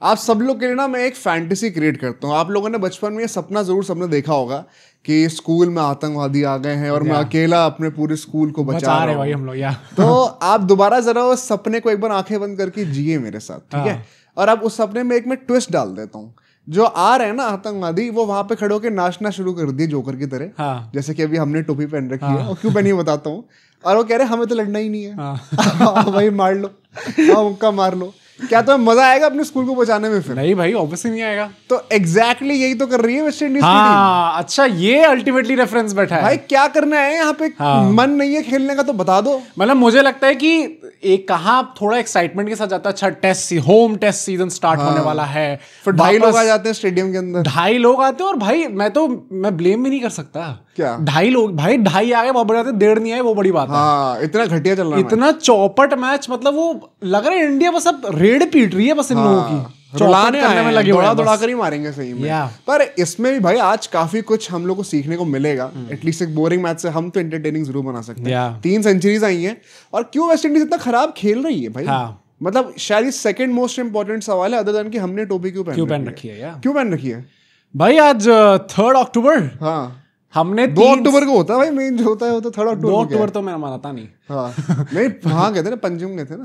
आप सब लोग के लिए ना मैं एक फैंटेसी क्रिएट करता हूँ। आप लोगों ने बचपन में ये सपना जरूर सबने देखा होगा कि स्कूल में आतंकवादी आ गए हैं और मैं अकेला अपने पूरे स्कूल को बचा रहा हूँ भाई हम लोग। तो आप दोबारा जरा उस सपने को एक बार आंखें बंद करके जिए मेरे साथ, ठीक है? और अब उस सपने में एक मैं ट्विस्ट डाल देता हूँ। जो आ रहे हैं ना आतंकवादी, वो वहां पे खड़े होकर नाचना शुरू कर दिए जोकर की तरह, जैसे कि अभी हमने टोपी पहन रखी है और क्यों पहनी बताता हूँ। और वो कह रहे हमें तो लड़ना ही नहीं है, वही मार लो, उनका मार लो। क्या तुम्हें मजा आएगा अपने स्कूल को बचाने में? फिर नहीं भाई, ऑब्वियसली नहीं आएगा। तो एग्जैक्टली यही तो कर रही है वेस्ट इंडीज की टीम। अच्छा, ये अल्टीमेटली रेफरेंस बैठा है भाई। क्या करना है यहाँ पे? मन नहीं है खेलने का तो बता दो। मतलब मुझे लगता है कि एक कहाँ थोड़ा एक्साइटमेंट के साथ जाता है। अच्छा, होम टेस्ट सीजन स्टार्ट होने वाला है, फिर 2.5 लोग आ जाते हैं स्टेडियम के अंदर। 2.5 लोग आते हैं और भाई मैं ब्लेम भी नहीं कर सकता। क्या 2.5 लोग भाई? 2.5 आ गए बहुत बड़ी बात है, 1.5 नहीं आए वो बड़ी बात है। इतना घटिया चल रहा है, इतना चौपट मैच। मतलब वो लग रहा है इंडिया बस अब रेड पीट रही है बस इन लोगों की, चौपट करने में लगे हुए हैं, दौड़ा कर ही मारेंगे सही में। पर इसमें भी भाई आज काफी कुछ हम लोग को सीखने को मिलेगा। एटलीस्ट एक बोरिंग मैच से हम तो एंटरटेनिंग जरूर बना सकते हैं। 3 सेंचुरीज आई हैं और क्यों वेस्ट इंडीज इतना खराब खेल रही है भाई? मतलब शायद सेकंड मोस्ट इंपॉर्टेंट सवाल है, अदर देन कि हमने टोपी क्यों पहन रखी है? क्यों पहन रखी है भाई? आज 3 अक्टूबर, हाँ हमने 2 अक्टूबर को होता है भाई मेन जो होता है वो तो 3 अक्टूबर। 2 अक्टूबर तो मैं मानता नहीं। हाँ नहीं, हाँ गए थे ना, पंजिम गए थे ना,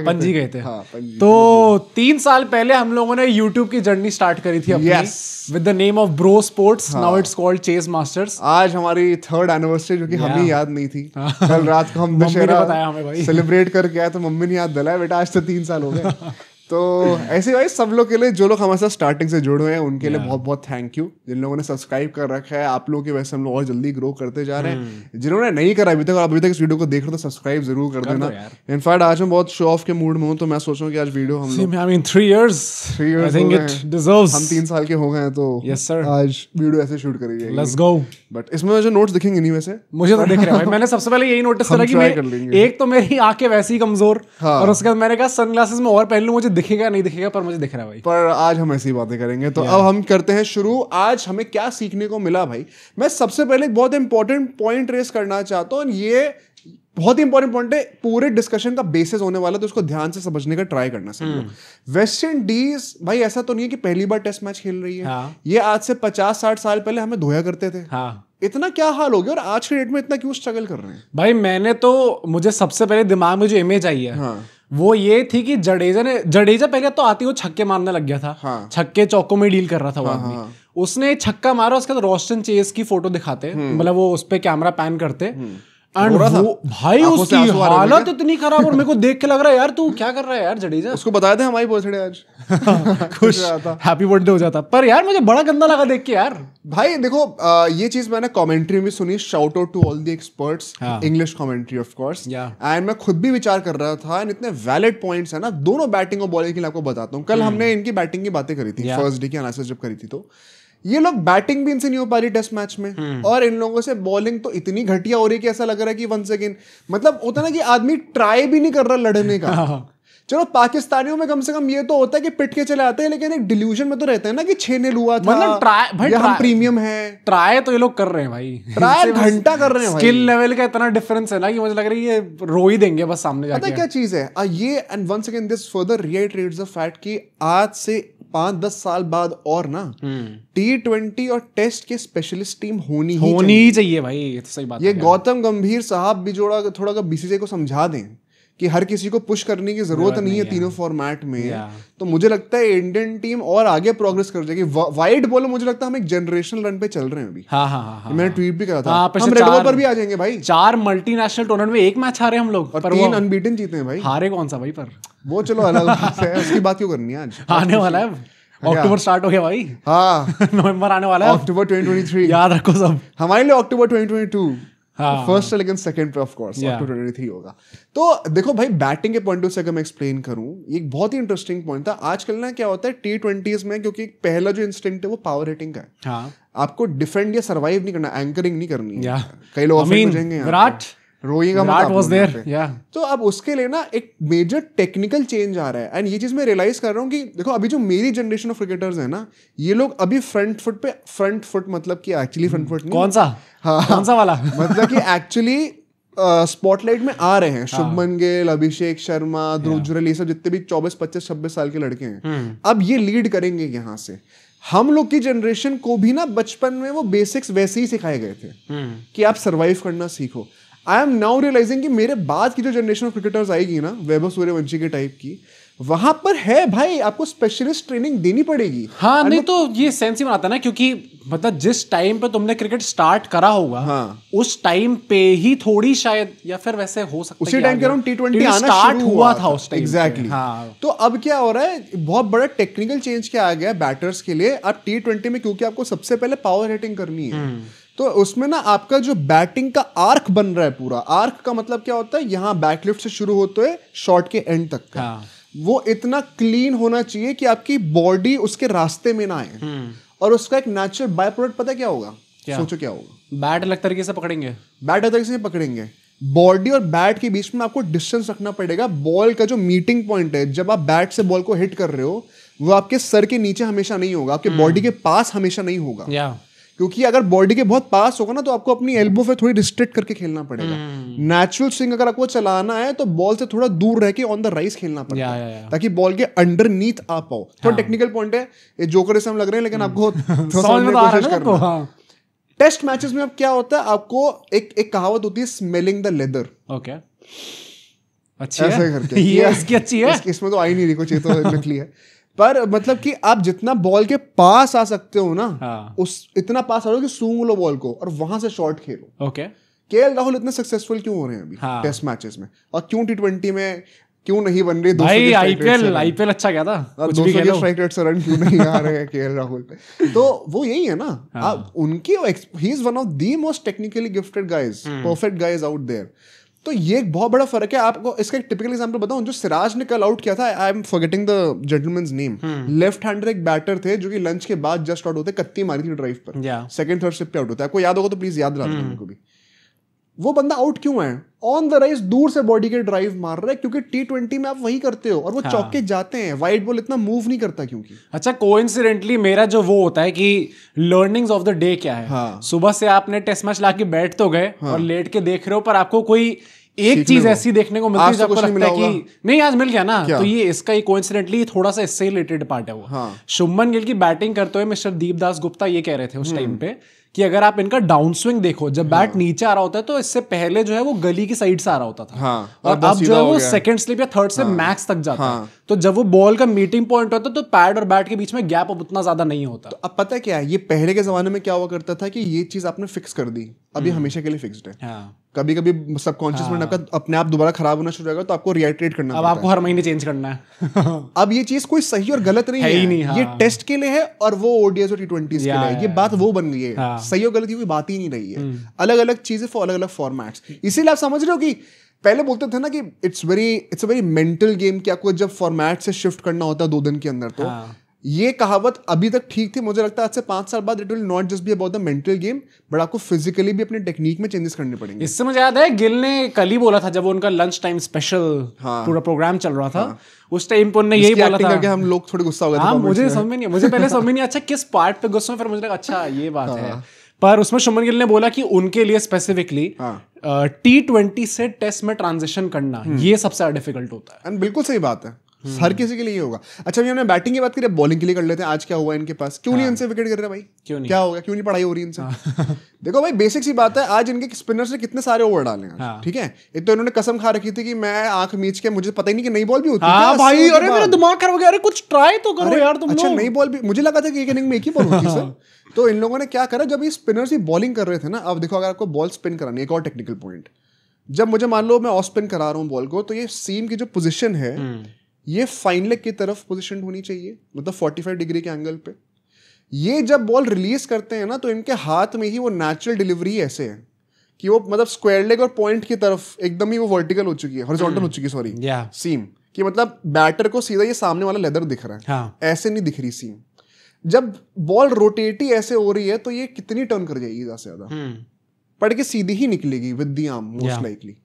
पंजी गए थे। हाँ, तो 3 साल पहले हम लोगों ने YouTube की जर्नी स्टार्ट करी थी अपनी, with the name of Bro Sports. Now it's called Chess Masters. आज हमारी 3rd एनिवर्सरी, जो कि हमें याद नहीं थी। कल रात को हम दशहरा सेलिब्रेट करके आए तो मम्मी ने याद दिलाया, बेटा आज तो 3 साल हो गए। तो ऐसे भाई सब लोग के लिए, जो लोग हमारे साथ स्टार्टिंग से जुड़े हुए हैं उनके लिए बहुत बहुत थैंक यू। जिन लोगों ने सब्सक्राइब कर रखा है, आप लोगों की वजह से हम लोग और जल्दी ग्रो करते जा रहे हैं। जिन्होंने नहीं करा अभी तक और अभी तक इस वीडियो को देख रहे हो तो सब्सक्राइब जरूर कर देना। इनफैक्ट आज मैं बहुत शो ऑफ के मूड में हूँ, तो मैं सोच रहा हूँ कि आज वीडियो हम लोग 3 years I think it deserves, हम 3 साल के हो गए हैं तो आज वीडियो ऐसे शूट करेंगे। Let's go. बट इसमें मुझे नोट्स दिखेंगे नहीं वैसे? मुझे तो दिख रहा है भाई। मैंने सबसे पहले यही नोटिस करा कि एक तो मेरी आंखें वैसे ही कमजोर, और उसके बाद मैंने कहा सनग्लासेस में और पहन लूं, मुझे दिखेगा नहीं दिखेगा, पर मुझे दिख रहा है भाई। पर आज हम ऐसी बातें करेंगे। तो अब हम करते हैं शुरू। आज हमें क्या सीखने को मिला भाई? मैं सबसे पहले एक बहुत इंपॉर्टेंट पॉइंट रेस करना चाहता हूँ, ये बहुत इंपॉर्टेंट पॉइंट है, पूरे डिस्कशन का बेसिस होने वाला, तो उसको ध्यान से समझने का ट्राई करना चाहिए। वेस्ट इंडीज भाई ऐसा तो नहीं है कि पहली बार टेस्ट मैच खेल रही है। ये आज से 50-60 साल पहले हमें धोया करते थे। इतना क्या हाल हो गया और आज के डेट में इतना क्यों स्ट्रगल कर रहे हैं भाई? मुझे सबसे पहले दिमाग में जो इमेज आई है वो ये थी कि जडेजा पहले तो आती वो छक्के मारने लग गया था। छक्के चौकों में डील कर रहा था वो आदमी। उसने छक्का मारा, उसके बाद रोस्टन चेस की फोटो दिखाते, मतलब वो उस पे कैमरा पैन करते, एंड वो भाई उसकी हालत इतनी खराब, और मेरे को देख के लग रहा है यार तू क्या कर रहा है यार जडेजा। उसको बताया था हमारी बर्थडे आज, खुश हैप्पी बर्थडे हो जाता। पर यार मुझे बड़ा गंदा लगा देख के यार। भाई देखो ये चीज मैंने कमेंट्री में सुनी, shout out to all the experts, English commentary of course, and मैं खुद भी विचार कर रहा था, एंड इतने वैलिड पॉइंट्स है ना दोनों बैटिंग और बॉलिंग के लिए। आपको बताता हूँ, कल हमने इनकी बैटिंग की बातें करी थी, फर्स्ट डे की एनालिसिस जब करी थी, तो ये लोग बैटिंग भी इनसे नहीं हो पा रही टेस्ट मैच में, और इन लोगों से बॉलिंग तो इतनी घटिया हो रही है कि ऐसा लग रहा है कि वंस अगेन, मतलब होता ना कि आदमी ट्राई भी नहीं कर रहा लड़ने का। चलो पाकिस्तानियों में कम से कम ये तो होता है कि पिट के चले आते हैं, लेकिन एक डिल्यूजन में तो रहते हैं ना कि 6-0 हुआ था, मतलब ट्राई भाई, हम प्रीमियम है। ट्राई तो ये लोग कर रहे हैं भाई, ट्राई घंटा कर रहे हैं भाई। स्किल लेवल का इतना डिफरेंस है ना कि मुझे लग रहा है ये रो ही देंगे बस सामने जाके। पता क्या चीज है ये, and once again this further reiterates the fact कि आज से 5-10 साल बाद और ना T20 और टेस्ट के स्पेशलिस्ट टीम होनी ही चाहिए भाई। ये तो सही बात है। ये गौतम गंभीर साहब भी थोड़ा बीसीसीआई को समझा दें कि हर किसी को पुश करने की जरूरत नहीं है तीनों फॉर्मेट में। तो मुझे लगता है इंडियन टीम और आगे प्रोग्रेस कर जाएगी। वाइड बॉलर मुझे लगता है हम एक जनरेशनल रन पे चल रहे हैं अभी। हाँ। मैंने ट्वीट भी करा था, हम रेड बॉल पर भी आ जाएंगे भाई। 4 मल्टीनेशनल टूर्नामेंट में 1 मैच हारे हम लोग, और 3 अनबीटन जीते हैं भाई। हारे कौन सा भाई? पर वो चलो अलग बात है, उसकी बात क्यों करनी है आज? आने वाला है अक्टूबर स्टार्ट हो गया भाई। हाँ नवंबर आने वाला है, अक्टूबर 2023 याद रखो सब। हमारे लिए अक्टूबर 2022 फर्स्ट अगेंस्ट सेकंड पे ऑफ कोर्स अक्टूबर 2023 होगा। तो देखो भाई बैटिंग के पॉइंट ऑफ से अगर मैं एक्सप्लेन करूं, एक बहुत ही इंटरेस्टिंग पॉइंट था। आजकल ना क्या होता है T20s में, क्योंकि पहला जो इंस्टिंक्ट है वो पावर हिटिंग का है। आपको डिफेंड या सर्वाइव नहीं करना, एंकरिंग नहीं करनी है। कई लोग ऑफेंड हो जाएंगे, विराट तो अब उसके लिए ना एक मेजर टेक्निकल चेंज आ रहा है। एंड ये चीज मैं रियलाइज कर रहा हूँ कि देखो अभी जो मेरी जनरेशन ऑफ क्रिकेटर्स है ना, ये लोग अभी फ्रंट फुट मतलब कि एक्चुअली फ्रंट फुट नहीं, कौन सा वाला मतलब कि एक्चुअली स्पॉटलाइट में आ रहे हैं, शुभमन गिल, अभिषेक शर्मा, ध्रुव जुरैल, ये सब जितने भी 24, 25, 26 साल के लड़के हैं, अब ये लीड करेंगे यहाँ से। हम लोग की जनरेशन को भी ना बचपन में वो बेसिक्स वैसे ही सिखाए गए थे कि आप सरवाइव करना सीखो। आई एम नाउ रियलाइजिंग कि मेरे बाद की जो जनरेशन ऑफ क्रिकेटर्स आएगी ना, वैभव सूर्यवंशी के टाइप की, वहां पर है भाई आपको स्पेशलिस्ट ट्रेनिंग देनी पड़ेगी। हाँ, नहीं तो ये सेंस ही बनाता ना, क्योंकि मतलब जिस टाइम पे तुमने क्रिकेट स्टार्ट करा होगा, हाँ, उस टाइम पे ही थोड़ी शायद, या फिर वैसे हो सकता है उसी टाइम के अराउंड T20 आना स्टार्ट हुआ था उस टाइम। एग्जैक्टली। हाँ। तो अब क्या हो रहा है, बहुत बड़ा टेक्निकल चेंज क्या आ गया बैटर्स के लिए। अब T20 में क्योंकि आपको सबसे पहले पावर हिटिंग करनी है, तो उसमें ना आपका जो बैटिंग का आर्क बन रहा है, पूरा आर्क का मतलब क्या होता है, यहाँ बैकलिफ्ट से शुरू होते है शॉट के एंड तक का, वो इतना क्लीन होना चाहिए कि आपकी बॉडी उसके रास्ते में ना आए। और उसका एक नेचुरल बाय प्रोडक्ट पता क्या होगा? सोचो क्या होगा? बैट अलग तरीके से पकड़ेंगे, बैट अलग तरीके से पकड़ेंगे। बॉडी और बैट के बीच में आपको डिस्टेंस रखना पड़ेगा। बॉल का जो मीटिंग पॉइंट है, जब आप बैट से बॉल को हिट कर रहे हो, वो आपके सर के नीचे हमेशा नहीं होगा, आपके बॉडी के पास हमेशा नहीं होगा। क्योंकि अगर बॉडी के बहुत पास होगा ना, तो आपको अपनी एल्बो पे थोड़ी रिस्ट्रिक्ट करके खेलना पड़ेगा। नेचुरल स्विंग अगर आपको चलाना है तो बॉल से थोड़ा दूर रह के ऑन द राइज खेलना पड़ेगा, ताकि बॉल के अंडरनीथ आ पाओ। थोड़ा टेक्निकल पॉइंट है, ये जोकर से हम लग रहे हैं, लेकिन आपको समझने की कोशिश करना। टेस्ट मैचेस में अब क्या होता है, आपको एक कहावत होती है, स्मेलिंग द लेदर। ओके, अच्छी है, ऐसे करके ये इसकी अच्छी है, इसमें तो आई नहीं रही कुछ, ये तो नकली है। पर मतलब कि आप जितना बॉल के पास आ सकते हो ना, उस इतना पास आ रहे हो कि सूंघ लो बॉल को और वहां से शॉट खेलो। ओके। केएल राहुल इतने सक्सेसफुल क्यों हो रहे हैं अभी टेस्ट मैचेस में, और क्यों T20 में क्यों नहीं बन रही? भाई आईपीएल अच्छा गया था, 200 के स्ट्राइक रेट से रन क्यों नहीं आ रहे हैं केएल राहुल पे? तो वो यही है ना, आप उनकी, he is one of the most technically gifted guys, perfect guys out there. तो ये एक बहुत बड़ा फर्क है। आपको इसका एक टिपिकल एग्जांपल बताऊं, जो सिराज ने कल आउट किया था, I am forgetting the gentleman's name, left hander एक बैटर थे जो कि लंच के बाद जस्ट आउट होते, कत्ती मारी थी ड्राइव पर, सेकंड थर्ड स्टेप पे आउट होता है। आपको याद होगा तो प्लीज याद रखना मेरे को भी। वो बंदा आउट क्यों है? ऑन द राइज दूर से बॉडी के ड्राइव मार रहा है, क्योंकि T20 में आप वही करते हो और वो चौके जाते हैं, वाइड बॉल इतना मूव नहीं करता क्योंकि। अच्छा, कोइंसिडेंटली मेरा जो वो होता है कि लर्निंग्स ऑफ द डे क्या है, सुबह से आपने टेस्ट मैच लाके बैठ तो गए और लेट के देख रहे हो, पर आपको कोई एक चीज ऐसी देखने को मिलती है जो आपको लगता है कि नहीं आज मिल गया ना, तो ये इसका ही कोइंसिडेंटली थोड़ा सा इससे रिलेटेड पार्ट है वो। शुभमन गिल की बैटिंग करते हुए मिस्टर दीपदास गुप्ता ये कह रहे थे उस टाइम पे कि अगर आप इनका डाउन स्विंग देखो, जब बैट नीचे आ रहा होता है तो इससे पहले जो है वो गली की साइड से आ रहा होता था, और अब जो है वो सेकंड स्लिप या थर्ड से मैक्स तक जाता है। तो जब वो बॉल का मीटिंग पॉइंट होता है तो पैड और बैट के बीच में गैप अब उतना ज्यादा नहीं होता। तो अब पता है क्या है, ये पहले के जमाने में क्या हुआ करता था कि ये चीज आपने फिक्स कर दी, अब ये हमेशा के लिए फिक्स्ड है। कभी कभी सबकॉन्शियस माइंड आपका अपने आप दोबारा खराब होना शुरू होगा, तो आपको रिएटरेट करना अब आपको हर महीने चेंज करना है। अब ये चीज कोई सही और गलत नहीं है, ये टेस्ट के लिए है और वो ओडीआईज और T20 के लिए है। ये बात वो बन गई है, सही और गलत की कोई बात ही नहीं रही है। अलग अलग चीजें फॉर अलग अलग फॉर्मेट्स। इसीलिए आप समझ रहे हो कि पहले बोलते थे ना कि it's a very mental game, कि आपको जब फॉर्मेट से शिफ्ट करना होता है 2 दिन के अंदर, तो ये कहावत अभी तक ठीक थी। मुझे लगता है आज से 5 साल बाद it will not just be about the mental game, but आपको फिजिकली भी अपनी टेक्निक में चेंजेस करने पड़ेंगे। इससे मुझे याद है गिल ने कल ही बोला था, जब उनका लंच टाइम स्पेशल पूरा प्रोग्राम चल रहा था, उस टाइम पर उन्होंने यही बोला था करके हम लोग थोड़े गुस्सा हो गए थे। मुझे समझ में नहीं, मुझे पहले समझ में नहीं अच्छा किस पार्ट पे गुस्सा, फिर मुझे लगा अच्छा ये बात है। पर उसमें शुभमन गिल ने बोला कि उनके लिए स्पेसिफिकली T20 से टेस्ट में ट्रांजिशन करना ये सबसे ज्यादा डिफिकल्ट होता है। बिल्कुल सही बात है, हर किसी के लिए ये होगा। अच्छा, हमने बैटिंग की बात करी, बॉलिंग के लिए कर लेते हैं। आज क्या हुआ इनके पास, क्यों नहीं इनसे विकेट गिर रहे भाई? क्यों नहीं? क्या हो गया, क्यों नहीं पढ़ाई हो रही इनसे? देखो भाई, बेसिक सी बात है, आज इनके स्पिनर्स ने कितने सारे ओवर डाले हैं, ठीक है। एक तो इन्होंने कसम खा रखी थी कि मैं आंख मीच के, मुझे पता ही नहीं कि नई बॉल भी होती है भाई। अरे मेरा दिमाग खराब हो गया, अरे कुछ ट्राई तो करो यार तुम। अच्छा, नई बॉल भी, मुझे लगा था कि एक इनिंग में एक ही बॉल होती है सर। तो इन लोगों ने क्या करा, जब ये स्पिनर्स ही बॉलिंग कर रहे थे ना, अब देखो अगर आपको बॉल स्पिन करानी है, एक और टेक्निकल पॉइंट, जब मुझे मान लो मैं ऑफ स्पिन करा रहा हूँ बॉल को, तो ये सीम की जो पोजीशन है ये फाइन लेग की तरफ पोजीशन होनी चाहिए, मतलब 45 डिग्री के एंगल पे। ये जब बॉल रिलीज करते हैं ना, तो इनके हाथ में ही वो नेचुरल डिलीवरी ऐसे है कि वो मतलब स्क्वायर लेग और पॉइंट की तरफ एकदम ही वो वर्टिकल हो चुकी है, हॉरिजॉन्टल हो चुकी है, सॉरी सीम, कि मतलब बैटर को सीधा ये सामने वाला लेदर दिख रहा है, ऐसे नहीं दिख रही सीम। जब बॉल रोटेट ही ऐसे हो रही है तो ये कितनी टर्न कर जाएगी ज्यादा से ज्यादा, पड़ के सीधी ही निकलेगी with the arm most likely.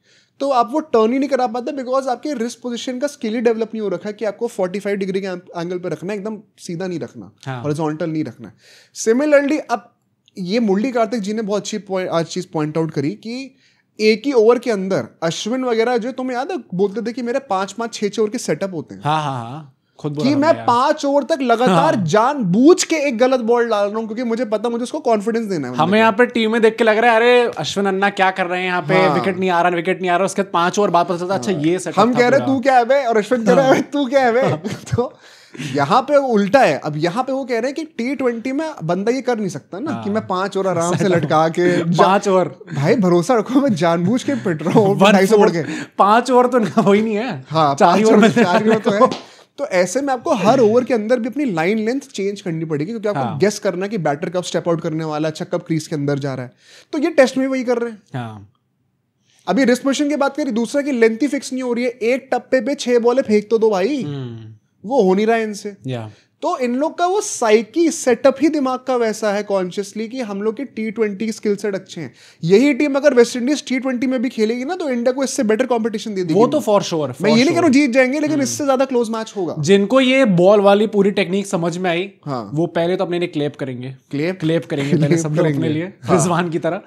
तो आप वो टर्न ही नहीं करा पाते, बिकॉज आपके रिस्ट पोजीशन का स्किल ही डेवलप नहीं हो रखा है कि आपको 45 डिग्री के एंगल पे रखना है, एकदम सीधा नहीं रखना, हॉरिजॉन्टल नहीं रखना। सिमिलरली अब ये मुरली कार्तिक जी ने बहुत अच्छी चीज पॉइंट आउट करी कि एक ही ओवर के अंदर अश्विन वगैरह जो तुम्हें याद है बोलते थे कि मेरे 5-5, 6-6 ओवर के सेटअप होते हैं। हाँ खुद कि मैं 5 ओवर तक लगातार जानबूझ के एक गलत बॉल डाल रहा हूँ क्योंकि मुझे पता मुझे उसको कॉन्फिडेंस देना है। हमें यहाँ पे टीम में देख के लग रहा है अरे अश्विन अन्ना क्या कर रहे हैं यहाँ पे, विकेट नहीं आ रहा, उसके बाद 5 ओवर बाद पता चलता अच्छा ये सेटअप हम कह रहे तू क्या है बे और अश्विन कह रहा है तू क्या है बे। तो यहाँ पे उल्टा है। अब यहाँ पे वो कह रहे हैं कि T20 में बंदा ये कर नहीं सकता ना कि मैं 5 ओवर आराम से लटका के 5 ओवर भाई भरोसा रखो मैं जानबूझ के पिट रहा हूँ 250 बढ़ के 5 ओवर तो वही नहीं है। हाँ 4 ओवर तो है। तो ऐसे में आपको हर ओवर के अंदर भी अपनी लाइन लेंथ चेंज करनी पड़ेगी क्योंकि आपको गेस करना है कि बैटर कब स्टेप आउट करने वाला है, अच्छा कब क्रीज के अंदर जा रहा है। तो ये टेस्ट में वही कर रहे हैं। अभी रिस्क मोशन की बात करी, दूसरा की लेंथ ही फिक्स नहीं हो रही है, एक टप्पे पे 6 बॉलें फेंक तो दो भाई, वो हो नहीं रहा है इनसे। तो इन लोग का वो साइकी सेटअप ही दिमाग का वैसा है कॉन्शियसली कि हम लोग के T20 स्किल सेट अच्छे हैं। यही टीम अगर वेस्ट इंडीज T20 में भी खेलेगी ना तो इंडिया को इससे बेटर कंपटीशन दे देगी। वो तो फॉर श्योर। मैं ये नहीं कह रहा हूं जीत जाएंगे लेकिन इससे ज्यादा क्लोज मैच होगा। जिनको ये बॉल वाली पूरी टेक्निक समझ में आई वो पहले तो अपने लिए क्लेप करेंगे पहले सब लोग अपने लिए रिजवान की तरह,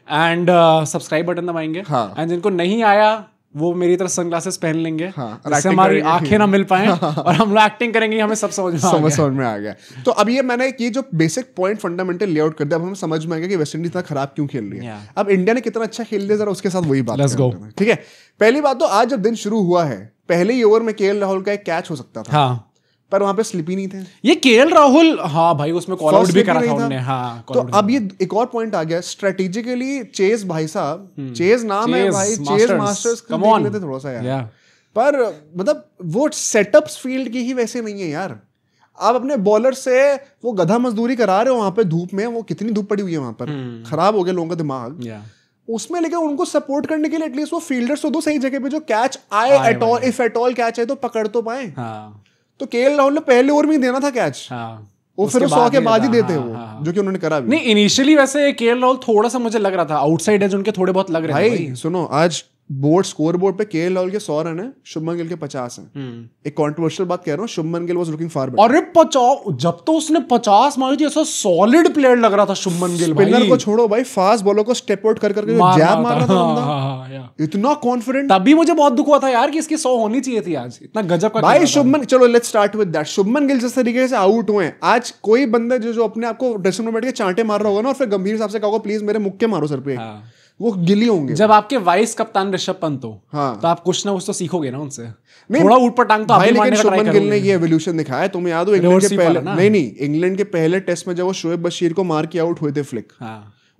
एंड सब्सक्राइब बटन दबाएंगे। एंड जिनको नहीं आया वो मेरी तरह सनग्लासेस पहन लेंगे जिससे हमारी आंखें ना मिल पाए और हम लोग एक्टिंग करेंगे, हमें सब समझ में आ गया। तो अब ये मैंने ये जो बेसिक पॉइंट फंडामेंटल लेआउट कर दिया, अब हमें समझ में आ गया कि वेस्ट इंडीज इतना खराब क्यों खेल रही है। अब इंडिया ने कितना अच्छा खेल दिया, जरा उसके साथ वही बात लेट्स गो। ठीक है, पहली बात तो आज जब दिन शुरू हुआ है पहले ही ओवर में केएल राहुल का एक कैच हो सकता था पर वहां पे स्लिप ही नहीं थे। ये केएल राहुल हाँ भाई उसमें कॉल आउट भी करा था उन्होंने। हाँ तो अब ये एक और पॉइंट आ गया स्ट्रेटेजिकली। चेज भाई साहब, चेज नाम है भाई, चेज मास्टर्स कम ऑन लेते थोड़ा सा यार। पर मतलब वो सेटअप्स फील्ड की ही वैसे नहीं है यार। आप अपने बॉलर से वो गधा मजदूरी करा रहे हो वहां पे धूप में, वो कितनी धूप पड़ी हुई है वहां पर, खराब हो गया लोगों का दिमाग उसमें। लेकिन उनको सपोर्ट करने के लिए एटलीस्ट वो फील्डर्स तो दो सही जगह पे जो कैच आए at all, if at all catch है तो पकड़ तो पाए। तो केएल राहुल ने पहले ओवर में ही देना था कैच, वो फिर 100 के बाद ही देते वो जो कि उन्होंने करा भी नहीं। इनिशियली वैसे केएल राहुल थोड़ा सा मुझे लग रहा था आउटसाइड एज उनके थोड़े बहुत लग रहे थे भाई। सुनो आज बोर्ड स्कोर बोर्ड पे केएल राहुल के 100 रन है, शुभमन गिल के 50 हैं। एक कंट्रोवर्शियल बात कह रहा हूं, Shubman Gill was looking far better. अरे 50 जब तो उसने 50 मारी थी ऐसा सॉलिड प्लेयर लग रहा था शुभमन गिल भाई। स्पिनर को छोड़ो भाई, फास्ट बॉलर को स्टेप आउट कर करके जैब मार रहा था बंदा, इतना कॉन्फिडेंट। तभी मुझे बहुत दुख हुआ था यार कि इसकी 100 होनी चाहिए थी आज, इतना गजब का भाई शुभमन। चलो let's start with that. Shubman Gill जिस तरीके से आउट हुए आज, कोई बंदा जो अपने आप को ड्रेसिंग रूम में बैठ के चांटे मार रहा होगा ना और फिर गंभीर साहब से कहोगा प्लीज मेरे मुक्के मारो सर पे, वो गिली होंगे। जब आपके वाइस कप्तान ऋषभ पंत हो तो आप कुछ ना कुछ तो सीखोगे ना उनसे, थोड़ा ऊट पटांग तो आप भी मारने का ट्राई करोगे। शुभमन गिल ने ये एवोल्यूशन दिखाया, तुम्हें याद हो इंग्लैंड के पहले नहीं इंग्लैंड के पहले टेस्ट में जब वो शोएब बशीर को मार के आउट हुए थे फ्लिक,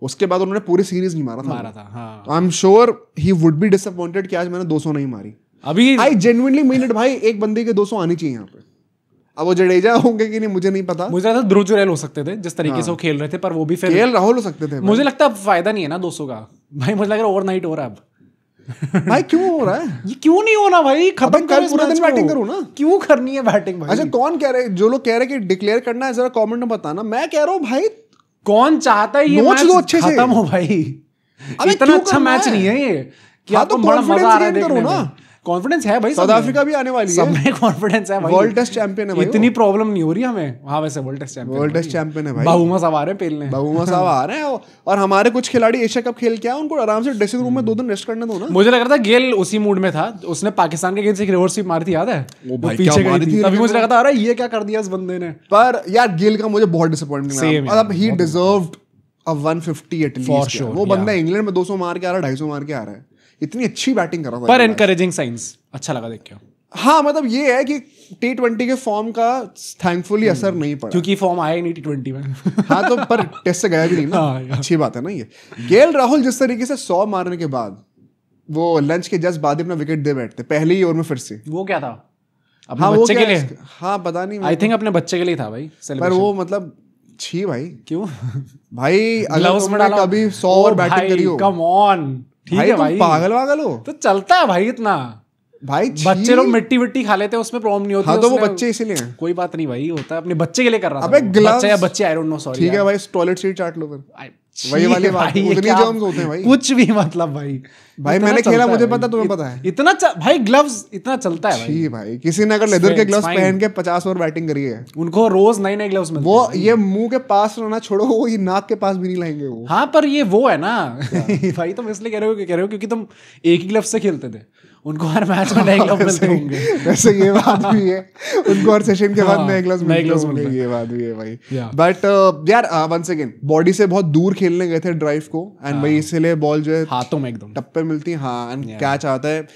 उसके बाद उन्होंने पूरी सीरीज नहीं मारा था। I am sure he would be disappointed कि आज मैंने 200 नहीं मारी। अभी आई जेन्युइनली मीन इट भाई, एक बंदे के 200 आनी चाहिए यहाँ पे। अब वो जडेजा होंगे कि नहीं मुझे नहीं पता, मुझे लगता है ध्रुव जुरैल हो सकते थे जिस तरीके से वो खेल रहे थे, पर वो भी फिर केएल राहुल हो सकते थे। मुझे लगता है फायदा नहीं है ना 200 का भाई, मुझे लग रहा है ओवरनाइट हो रहा है अब। भाई क्यों हो रहा है ये, क्यों नहीं होना भाई, खत्म कल पूरा दिन बैटिंग करूं ना, क्यों करनी है बैटिंग भाई। अच्छा कौन कह रहे, जो लोग कह रहे कि डिक्लेयर करना है जरा कमेंट में बताना। मैं कह रहा हूं भाई कौन चाहता है ये मैच खत्म हो भाई, इतना अच्छा मैच नहीं है ये कि आपको बड़ा मजा आ रहा है देखने में। कॉन्फिडेंस है भाई, साउथ अफ्रीका भी आने वाली है, सब में कॉन्फिडेंस है भाई, वर्ल्ड टेस्ट चैंपियन है भाई, इतनी प्रॉब्लम नहीं हो रही हमें। हाँ वैसे वर्ल्ड टेस्ट चैंपियन है भाई, बाबूमा साहब आ रहे हैं पेलने, बाबूमा साहब आ रहे हैं। और हमारे कुछ खिलाड़ी एशिया कप खेल के आए, उनको आराम से ड्रेसिंग रूम में 2 दिन रेस्ट करने दो ना। मुझे लग रहा था गेल उसी मूड में था, उसने पाकिस्तान के अगेंस्ट एक रिवर्स स्वीप मारी थी, याद है वो पीछे गई थी, तभी मुझे लगा था अरे ये क्या कर दिया इस बंदे ने। पर यार गेल का मुझे बहुत डिसअपॉइंटमेंट लगा, मतलब ही डिजर्व्ड अ 150 एटलीस्ट। वो बंदा इंग्लैंड में 200 मार के आ रहा है, 250 मार के आ रहा है, इतनी अच्छी बैटिंग कर रहा था। पर एनकरेजिंग साइंस अच्छा लगा देख के। हाँ मतलब ये है कि T20 के फॉर्म का थैंकफुली असर नहीं पड़ा, क्योंकि फॉर्म आया ही नहीं T20 में। हाँ तो पर टेस्ट से गया भी नहीं ना, अच्छी बात है ना ये। केएल राहुल जिस तरीके से 100 मारने के बाद वो लंच के जस्ट बाद ही अपना विकेट दे बैठते पहले ही ओवर में फिर से, वो क्या था अपने बच्चे के लिए? हाँ पता नहीं, आई थिंक अपने बच्चे के लिए था भाई, पर वो मतलब छी भाई क्यों भाई, अगर तुमने कभी 100 ओवर बैटिंग करी हो, कम ऑन ठीक है भाई, पागल वागल हो तो चलता है भाई इतना भाई। बच्चे लोग मिट्टी विट्टी खा लेते हैं उसमें प्रॉब्लम नहीं होती। हाँ तो वो बच्चे इसीलिए कोई बात नहीं भाई, होता है अपने बच्चे के लिए कर रहा था। अबे बच्चे या बच्चे आई डोंट नो, सॉरी ठीक है भाई, टॉयलेट सीट चाट लो फिर। वही वाली बात, उतनी जर्म्स होते हैं भाई, कुछ भी मतलब भाई मैंने खेला, मुझे पता, तुम्हें पता है इतना भाई ग्लव्स इतना चलता है भाई किसी ने अगर लेदर के ग्लव्स पहन के 50 ओवर बैटिंग करी है, उनको रोज नए नए ग्लव्स मिलते हैं। वो ये मुंह के पास रहना छोड़ो, वो ये नाक के पास भी नहीं लाएंगे वो। हाँ पर ये वो है ना भाई तुम इसलिए कह रहे हो क्योंकि तुम एक ही ग्लव से खेलते थे, उनको हर मैच में नए ग्लव मिलते होंगे। वैसे ये बात भी है, उनको हर सेशन के बाद नए ग्लव्स मिलते होंगे, ये बात भी है भाई। बट यार वंस अगेन बॉडी से बहुत दूर खेलने गए थे ड्राइव को, एंड भाई इसलिए बॉल जो है हाथों में एकदम टप्पे मिलती है, हाँ, एंड कैच आता है।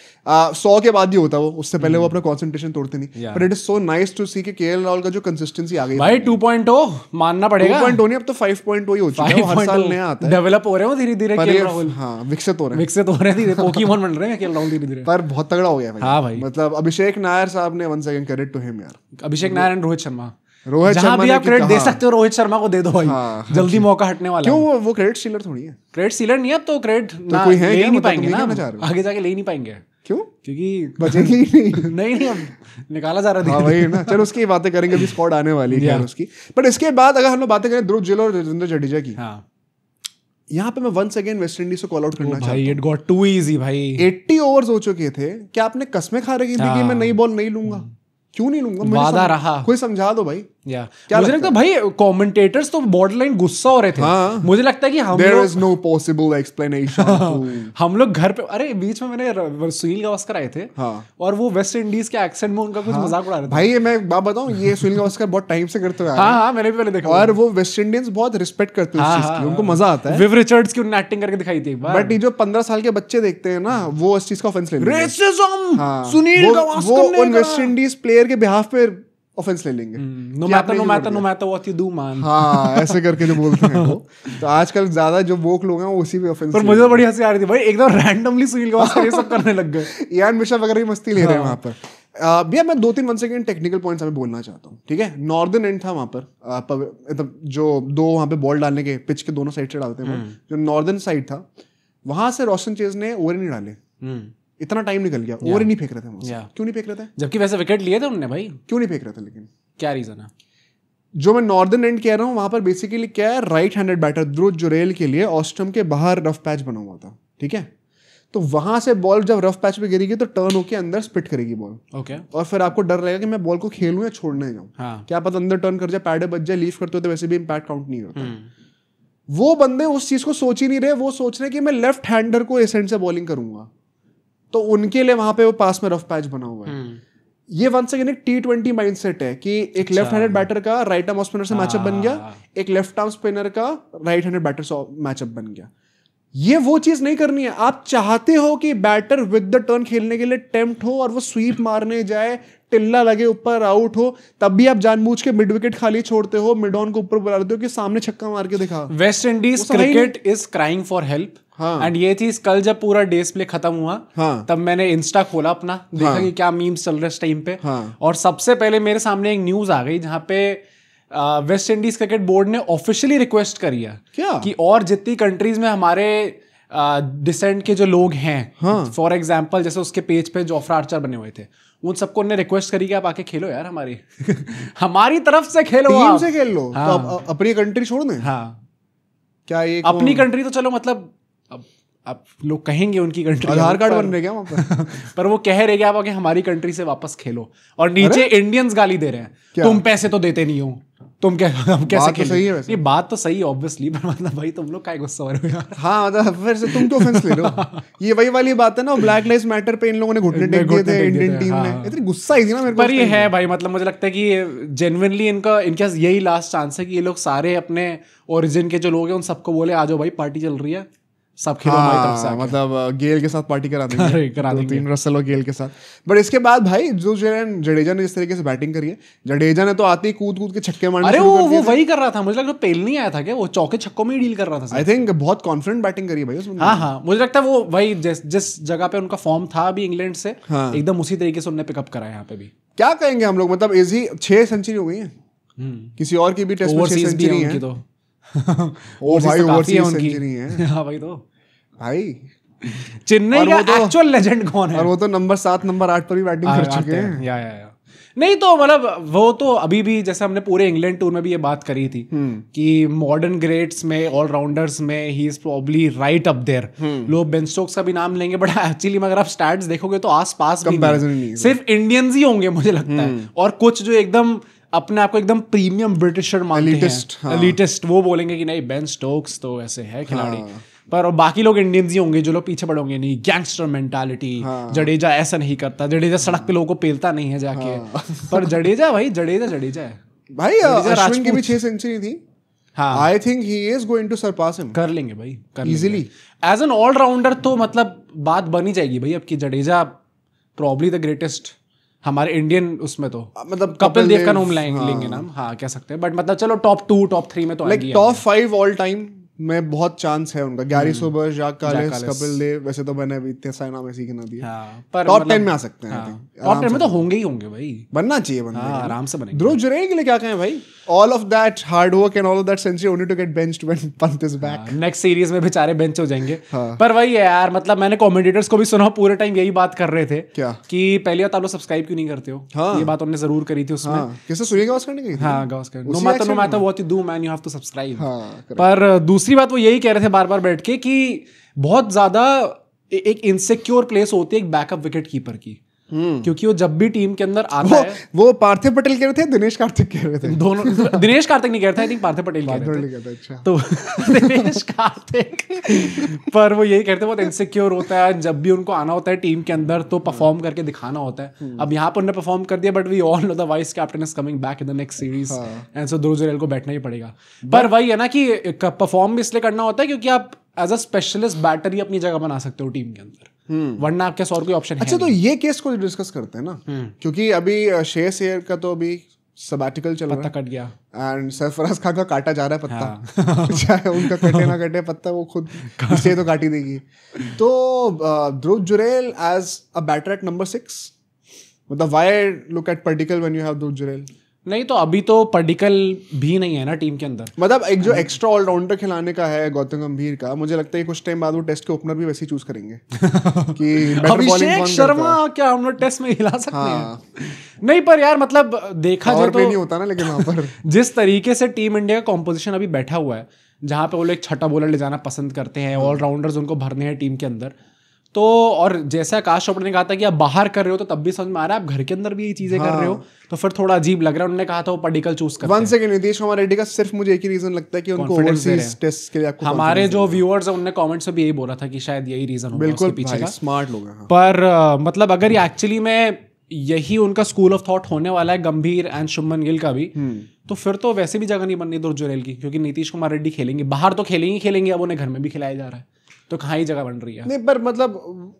100 के बाद ही होता है वो, उससे पहले वो अपना कंसंट्रेशन तोड़ते नहीं। But it is so nice to see कि केएल राहुल का जो कंसिस्टेंसी आ गई भाई 2.0 मानना पड़ेगा। 2.0 नहीं, अब तो 5.0 ही हो चुका है, हर साल नया आता है, डेवलप हो रहे हो धीरे-धीरे केएल राहुल। हां, विकसित हो रहे हैं धीरे, पोकेमॉन बन रहे हैं केएल राहुल धीरे-धीरे। पर बहुत तगड़ा हो गया भाई। हाँ भाई, मतलब अभिषेक नायर साहब ने once again credit to him यार, अभिषेक नायर एंड रोहित शर्मा जहां भी आप क्रेडिट दे सकते हो रोहित शर्मा को दे दो भाई। जल्दी मौका हटने वाला है। क्यों वो क्रेडिट स्टीलर थोड़ी है, क्रेडिट स्टीलर नहीं है, अब तो क्रेडिट तो कोई है, ले नहीं पाएंगे ना, आगे जाके ले नहीं पाएंगे। क्यों? क्योंकि बचेगी नहीं अब निकाला जा रहा है। वही ना, चलो उसकी बातें करेंगे, अभी स्क्वाड आने वाली है उसकी। बट इसके बाद अगर हम लोग बातें करें ध्रुव जुरैल और रविंद्र जडेजा की, यहाँ पे मैं वंस अगेन वेस्ट इंडीज को कॉल आउट करना चाहता हूँ। इट गॉट टू इजी भाई। 80 ओवर्स हो चुके थे, क्या आपने कसमें खा रखी थी कि मैं नई बॉल नहीं लूंगा? क्यों नहीं लूंगा? वादा रहा, कोई समझा दो भाई। मुझे लगता है भाई कमेंटेटर्स तो बॉर्डरलाइन गुस्सा हो रहे थे। मुझे लगता है कि हम There is no possible explanation हम लोग घर पे, अरे बीच में मैंने सुनील गावस्कर आए थे और वो वेस्ट इंडीज के एक्सेंट में उनका कुछ मजाक उड़ा रहे थे। भाई मैं बात बताऊं, ये सुनील गावस्कर बहुत टाइम से करते हुए हाँ मैंने भी पहले देखा, और वो वेस्ट इंडियंस बहुत रिस्पेक्ट करते हैं उस चीज की, उनको मजा आता है। विव रिचर्ड्स की उन्होंने एक्टिंग करके दिखाई थी एक बार। बट ये जो 15 साल के बच्चे देखते हैं ना, वो इस चीज का ऑफेंस ले लेंगे। रेसिज्म, सुनील गावस्कर वो उन वेस्ट इंडीज प्लेयर के बिहाफ पे ऑफेंस ले लेंगे। No matter what you do man. हाँ, ऐसे करके जो बोलते हैं वो। तो आजकल ज्यादा जो वोक लोग हैं वो उसी पे ऑफेंस। पर मुझे तो बड़ी हंसी आ रही थी भाई, एकदम रैंडमली सुनील गावस्कर ये सब करने लग गए। इयान मिशा वगैरह की मस्ती ले रहे हैं वहां पर। भैया मैं 2-3 वन सेकेंड टेक्निकल पॉइंट्स हमें बोलना चाहता हूँ, ठीक है? नॉर्दर्न एंड था वहां पर, मतलब जो दो वहां पे बॉल डालने के पिच के दोनों साइड से डालते हैं, जो नॉर्दर्न साइड था वहां से रोशन चेज ने ओवर नहीं डाले। इतना टाइम निकल गया, ओवर ही नहीं फेंक रहे थे। क्यों नहीं फेंक रहे थे? जबकि वैसे विकेट लिए थे उन्होंने भाई। क्यों नहीं फेंक रहे थे? लेकिन क्या रीजन है? जो मैं नॉर्दर्न एंड कह रहा हूँ वहां पर बेसिकली क्या है, राइट हैंडेड बैटर ध्रुव जुरैल के लिए ऑस्ट्रम के बाहर रफ पैच बना हुआ था, ठीक है? तो वहां से बॉल जब रफ पैच पे गिरेगी तो टर्न होके अंदर स्पिट करेगी बॉल, ओके। और फिर आपको डर रहेगा कि मैं बॉल को खेलूं या छोड़ने जाऊं। क्या पता अंदर टर्न कर जाए, पैडे बच जाए, लीव करते हो तो वैसे भी इम्पैक्ट काउंट नहीं होता। वो बंदे उस चीज को सोच ही नहीं रहे, वो सोच रहे कि मैं लेफ्ट हैंडर को इस एंड से बॉलिंग करूंगा, तो उनके लिए वहां पे वो पास में रफ पैच बना हुआ है। ये वंस अगेन एक T20 माइंडसेट है कि एक लेफ्ट हैंडेड बैटर का राइट आर्म स्पिनर से मैचअप बन गया, एक लेफ्ट आर्म स्पिनर का राइट हैंडेड बैटर से मैचअप बन गया। ये वो चीज नहीं करनी है। आप चाहते हो कि बैटर विद द टर्न खेलने के लिए टेम्प्ट हो और वो स्वीप मारने जाए, टिल्ला लगे ऊपर आउट हो, तब भी आप जानबूझ के मिड विकेट खाली छोड़ते हो, मिड ऑन को ऊपर बुला देते हो कि सामने छक्का मार के दिखा। West Indies cricket is crying for help. And ये चीज कल जब पूरा डेज प्ले खत्म हुआ, तब मैंने इंस्टा खोला अपना, देखा कि क्या मीम्स चल रहे इस टाइम पे, और सबसे पहले मेरे सामने एक न्यूज आ गई जहां पे वेस्ट इंडीज क्रिकेट बोर्ड ने ऑफिशियली रिक्वेस्ट करी है कि और जितनी कंट्रीज में हमारे डिसेंट के जो लोग हैं, फॉर एग्जांपल जैसे उसके पेज पे जोफ्रा आर्चर बने हुए थे, उन सबको उन्होंने रिक्वेस्ट करी कि आप आके खेलो यार हमारी हमारी तरफ से खेलो, टीम से खेल लो। तो अपनी कंट्री छोड़ दें? क्या ये अपनी कंट्री तो चलो, मतलब अब लोग कहेंगे उनकी कंट्री आधार कार्ड बन रहे क्या वहां पर पर वो कह रहे कि आप आगे हमारी कंट्री से वापस खेलो, और नीचे इंडियंस गाली दे रहे हैं, तुम पैसे तो देते नहीं हो, तुम क्या हम कैसे खेलें? सही है वैसे। ये बात तो सही है ऑब्वियसली, पर मतलब भाई तुम लोग काय गुस्सा हो रहे हो यार? हाँ मतलब फिर से तुम क्यों ऑफेंस ले रहे हो? ये वही वाली बात है ना, ब्लैक लाइव्स मैटर पे इन लोगों ने घुटने टेक दिए थे इंडियन टीम ने, इतनी गुस्सा आई थी ना मेरे को। पर ये है भाई, मतलब मुझे लगता है कि जेन्युइनली इनके यही लास्ट चांस है कि ये लोग सारे अपने ओरिजिन के जो लोग हैं उन सबको बोले आ जाओ भाई पार्टी चल रही है, सब खेलो हमारी तरफ से। मतलब गेल के साथ पार्टी करा देंगे, रसल और गेल के साथ। बट इसके बाद भाई जो जडेजा ने जिस तरीके से बैटिंग करी है, जडेजा ने तो आते ही कूद कूद के छक्के मारने शुरू कर दिए। वो वही कर रहा था, मुझे लगता है पेल नहीं आया था क्या, वो चौके छक्कों में ही डील कर रहा था। आई थिंक बहुत कॉन्फिडेंट बैटिंग करी है भाई उसने। हाँ मुझे लगता है वो वही जिस जगह पे उनका फॉर्म था अभी इंग्लैंड से, एकदम उसी तरीके से उन्होंने पिकअप करा है यहाँ पे भी। क्या कहेंगे हम लोग, मतलब इजी 6 सेंचुरी हो गई है, किसी और की भी टेस्ट में 6 सेंचुरी है तो ओ भाई ओवरसीज सेंचुरी है। हाँ भाई, तो भाई चेन्नई का एक्चुअल लेजेंड कौन है? और वो तो नंबर 7 नंबर 8 पर भी बैटिंग कर चुके हैं। या नहीं तो मतलब वो तो अभी भी जैसे हमने पूरे इंग्लैंड टूर में भी ये बात करी थी कि मॉडर्न ग्रेट्स में, ऑलराउंडर्स में he is probably right up there. लोग बेन स्टोक्स का भी नाम लेंगे बट एक्चुअली अगर आप स्टैट्स देखोगे तो आसपास कंपैरिजन नहीं है, सिर्फ इंडियंस ही होंगे मुझे लगता है, और कुछ जो एकदम अपने आप को एकदम प्रीमियम ब्रिटिशर मानते हैं, एलिटिस्ट, वो बोलेंगे कि नहीं बेन स्टोक्स तो ऐसे है खिलाड़ी। पर बाकी लोग इंडियंस ही होंगे जो लोग पीछे पड़े होंगे, नहीं गैंगस्टर मेंटालिटी, जडेजा ऐसा नहीं करता, जडेजा सड़क पे लोगों को पेलता नहीं है जाके। पर जडेजा भाई, जडेजा है भाई। अश्विन की भी 6 सेंचुरी थी। I think he is going to surpass him. कर लेंगे भाई, इजीली। एज एन ऑलराउंडर तो मतलब बात बनी जाएगी भाई अब की जडेजा प्रॉब्ली द ग्रेटेस्ट हमारे इंडियन उसमें तो मतलब कपिल देव का नाम लेंगे नाम, हाँ कह सकते हैं, बट मतलब चलो टॉप 2 टॉप 3 में तो लाइक टॉप 5 ऑल टाइम में बहुत चांस है उनका। गैरी सोबर्स, जैक कालिस, कपिल देव, वैसे तो मैंने अभी इतने सारे नाम ऐसे ही गिना दिए। पर टॉप 10 में आ सकते हैं। टॉप 10 में तो होंगे ही होंगे भाई, बनना चाहिए बंदे। आराम से बनेंगे। ध्रुव जुरैल के लिए क्या कहें भाई? All of that hard work and all of that century only to get benched when Pant is back. Next series में बेचारे बेंच हो जाएंगे। पर वही है यार, मतलब मैंने कमेंटेटर्स को भी सुना पूरे टाइम यही बात कर रहे थे क्या कि पहली बात आप लोग सब्सक्राइब क्यों नहीं करते हो। ये बात उन्होंने जरूर करी थी उसमें। किससे सुनिए गावस्कर ने कही थी? हां Gavaskar, no matter what you do man you have to subscribe. पर दूसरी बात वो यही कह रहे थे बार बार बैठ के कि बहुत ज्यादा एक इनसिक्योर प्लेस होती है एक बैकअप विकेट कीपर की, क्योंकि वो जब भी टीम के अंदर आता है। वो पार्थिव पटेल कह रहे थे, दिनेश कार्तिक कह रहे थे, दोनों। दिनेश कार्तिक नहीं कह रहे थे, आई थिंक पार्थिव पटेल कह रहे थे। अच्छा। तो दिनेश कार्तिक पर वो यही कहते हैं बहुत इनसिक्योर होता है, जब भी उनको आना होता है टीम के अंदर तो परफॉर्म करके दिखाना होता है। अब यहाँ पर उन्होंने परफॉर्म कर दिया, but we all know the vice captain is coming back in the next series and so Dhruv Jurel को बैठना ही पड़ेगा। पर वही है ना कि परफॉर्म भी इसलिए करना होता है क्योंकि आप एज अ स्पेशलिस्ट बैटर ही अपनी जगह बना सकते हो टीम के अंदर, वरना आपके और कोई ऑप्शन है। अच्छा, तो ये केस को डिस्कस करते हैं ना, क्योंकि अभी श्रेयस अय्यर का तो अभी सबैटिकल चल रहा है, पत्ता कट गया एंड सरफराज खान का काटा जा रहा है पत्ता। चाहे उनका कटे ना कटे पत्ता, वो खुद इसे तो काटी देगी। तो Dhruv Jurel as a batter at number 6, मतलब why look at particular when you have Dhruv Jurel? नहीं तो अभी तो पर्टिकल भी नहीं है ना टीम के अंदर। मतलब एक जो एक्स्ट्रा ऑलराउंडर खिलाने का है गौतम गंभीर का, मुझे लगता है कुछ टाइम बाद वो टेस्ट के ओपनर भी वैसे ही चूज करेंगे कि अभिषेक शर्मा क्या हम लोग टेस्ट में हिला सकते हैं? नहीं पर यार मतलब देखा जाए तो नहीं होता ना, लेकिन वहां पर जिस तरीके से टीम इंडिया का कॉम्पोजिशन अभी बैठा हुआ है, जहां पे वो लोग छठा बॉलर ले जाना पसंद करते हैं, ऑलराउंडर्स उनको भरने हैं टीम के अंदर, तो और जैसा आकाश चोपड़ा ने कहा था कि आप बाहर कर रहे हो तो तब भी समझ में आ रहा है, आप घर के अंदर भी ये चीजें कर रहे हो तो फिर थोड़ा अजीब लग रहा है। उन्होंने कहा था वो पर्टिकल चूज करते हैं। 1 सेकंड, नीतीश कुमार रेड्डी का सिर्फ मुझे एक ही रीजन लगता है कि उनको ओवरसीज टेस्ट के लिए आपको हमारे जो व्यूअर्स हैं उनने कमेंट्स में भी यही बोला था कि शायद यही रीजन होगा उसके पीछे का। स्मार्ट लोग हैं। पर मतलब अगर ये एक्चुअली में यही उनका स्कूल ऑफ थॉट होने वाला है गंभीर एंड शुभमन गिल का भी, तो फिर तो वैसे भी जगह नहीं बननी ध्रुव जुरैल की, क्योंकि नीतीश कुमार रेड्डी खेलेंगे, बाहर तो खेलेंगे, अब उन्हें घर में भी खिलाया जा रहा है, तो कहाँ ही जगह बन रही है। नहीं पर मतलब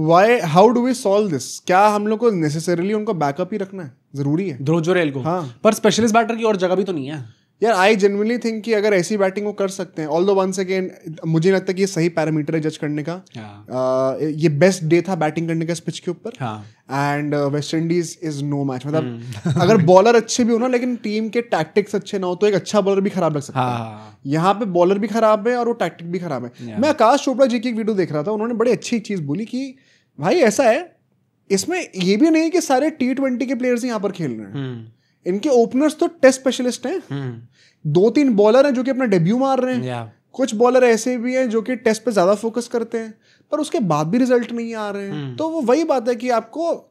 Why, how do we solve this? क्या हम लोग को नेसेसरीली उनको बैकअप ही रखना है? जरूरी है ध्रुव जुरैल को? हाँ। पर स्पेशलिस्ट बैटर की और जगह भी तो नहीं है यार। आई जेन्युइनली थिंक कि अगर ऐसी बैटिंग वो कर सकते हैं, ऑल्दो वंस अगेन मुझे लगता है कि ये सही पैरामीटर है जज करने का। ये बेस्ट डे था बैटिंग करने का इस पिच के ऊपर, and West Indies is no match. मतलब अगर बॉलर अच्छे भी हो ना, लेकिन टीम के टैक्टिक्स अच्छे ना हो तो एक अच्छा बॉलर भी खराब लग सकता है। यहाँ पे बॉलर भी खराब है और वो टैक्टिक भी खराब है। मैं आकाश चोपड़ा जी की एक वीडियो देख रहा था, उन्होंने बड़ी अच्छी चीज बोली कि भाई ऐसा है, इसमें ये भी नहीं कि सारे T20 के प्लेयर्स यहाँ पर खेल रहे हैं, इनके ओपनर्स तो टेस्ट स्पेशलिस्ट हैं। 2-3 बॉलर हैं जो कि अपना डेब्यू मार रहे हैं, कुछ बॉलर ऐसे भी हैं जो कि टेस्ट पे ज्यादा फोकस करते हैं, पर उसके बाद भी रिजल्ट नहीं आ रहे हैं। तो वो वही बात है कि आपको